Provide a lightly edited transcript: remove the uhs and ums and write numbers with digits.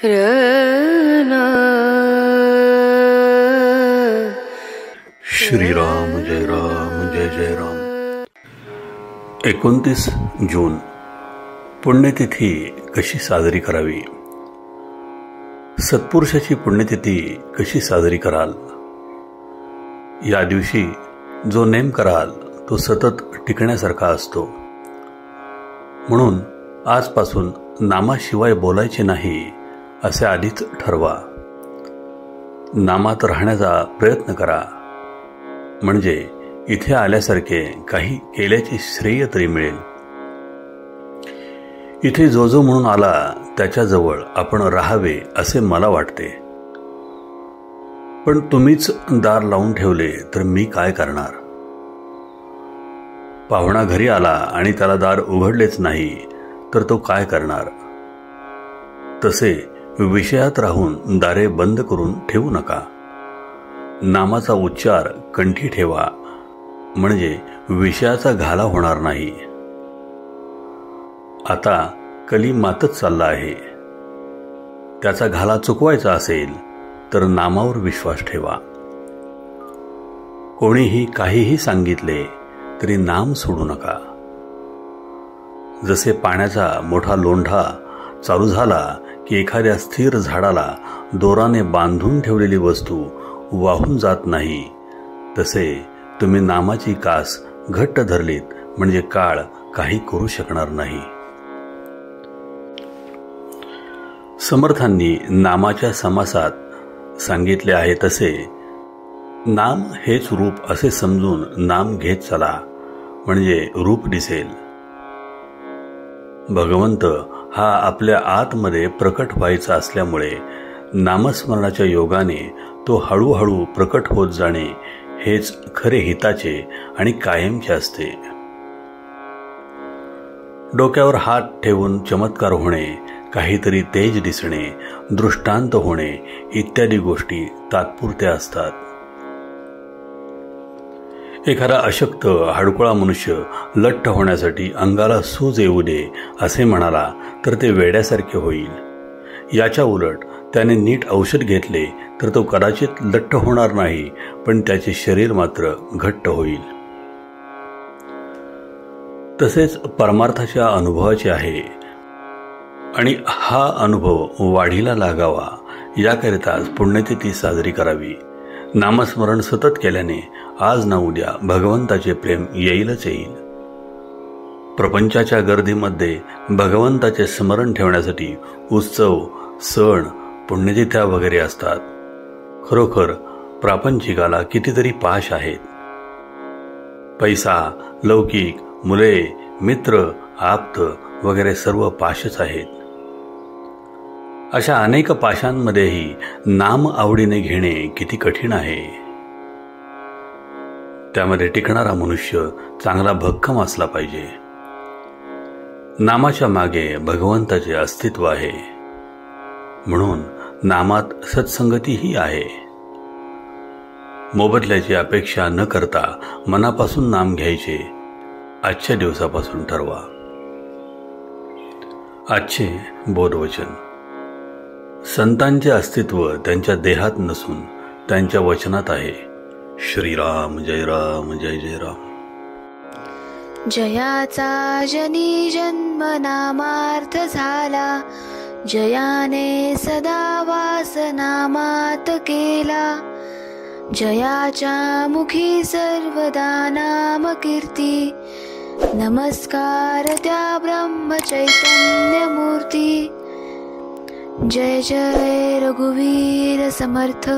रना श्रीराम जय राम जय जय राम। 29 जून पुण्यतिथी कशी साजरी करावी? सत्पुरुषाची पुण्यतिथी कशी साजरी कराल? या दिवशी जो नेम कराल तो सतत टिकण्यासारखा असतो. म्हणून आजपासून नामाशिवाय बोलायचे नाही असे आधीच ठरवा. नामात राहण्याचा प्रयत्न करा, म्हणजे इथे आल्यासारखे काही केल्याचे श्रेय तरी मिळेल. इथे जो म्हणून आला त्याच्याजवळ आपण राहावे असे मला वाटते. पण तुम्हीच दार लावून ठेवले तर मी काय करणार? पाहुणा घरी आला आणि त्याला दार उघडलेच नाही तर तो काय करणार? तसे विषयात राहून दारे बंद करून ठेवू नका. नामाचा उच्चार कंठी ठेवा, म्हणजे विषयाचा घाला होणार नाही. आता कली मातच चालला आहे. त्याचा घाला चुकवायचा असेल तर नामावर विश्वास ठेवा. कोणीही काहीही सांगितले तरी नाम सोडू नका. जसे पाण्याचा मोठा लोंढा चालू झाला की एखाद्या स्थिर झाडाला दोराने बांधून ठेवलेली वस्तू वाहून जात नाही, तसे तुम्ही नामाची कास घट्ट धरलीत म्हणजे काळ काही करू शकणार नाही. समर्थांनी नामाच्या समासात सांगितले आहे तसे नाम हेच रूप असे समजून नाम घेत चला, म्हणजे रूप दिसेल. भगवंत हा आपल्या आतमध्ये प्रकट व्हायचा असल्यामुळे नामस्मरणाच्या योगाने तो हळूहळू प्रकट होत जाणे हेच खरे हिताचे आणि कायमचे असते. डोक्यावर हात ठेवून चमत्कार होणे, काहीतरी तेज दिसणे, दृष्टांत होणे इत्यादी गोष्टी तात्पुरत्या असतात. एखादा अशक्त हाडकुळा मनुष्य लठ्ठ होण्यासाठी अंगाला सूज येऊ दे असे म्हणाला तर ते वेड्यासारखे होईल. याच्या उलट त्याने नीट औषध घेतले तर तो कदाचित लठ्ठ होणार नाही, पण त्याचे शरीर मात्र घट्ट होईल. तसेच परमार्थाच्या अनुभवाचे आहे आणि हा अनुभव वाढीला लागावा याकरिताच पुण्यतिथी साजरी करावी. नामस्मरण सतत केल्याने आज ना उद्या भगवंताचे प्रेम येईलच येईल. प्रपंचाच्या गर्दीमध्ये भगवंताचे स्मरण ठेवण्यासाठी उत्सव, सण, पुण्यतिथ्या वगैरे असतात. खरोखर प्रापंचिकाला कितीतरी पाश आहेत. पैसा, लौकिक, मुले, मित्र, आप्त वगैरे सर्व पाशच आहेत. अशा अनेक पाशांमध्येही नाम आवडीने घेणे किती कठीण आहे. त्यामध्ये टिकणारा मनुष्य चांगला भक्कम असला पाहिजे. नामाच्या मागे भगवंताचे अस्तित्व आहे, म्हणून नामात सत्संगतीही आहे. मोबदल्याची अपेक्षा न करता मनापासून नाम घ्यायचे आजच्या दिवसापासून ठरवा. आजचे बोधवचन. संतांचे अस्तित्व त्यांच्या देहात नसून त्यांच्या वचनात आहे. श्रीराम जय राम जय जय राम. जयाचा जनी जन्म नामार्थ झाला, जयाने सदा वास नामात केला. जयाच्या मुखी सर्वदा नाम कीर्ती, नमस्कार त्या ब्रह्म चैतन्य मूर्ती. जय जय रघुवीर समर्थ.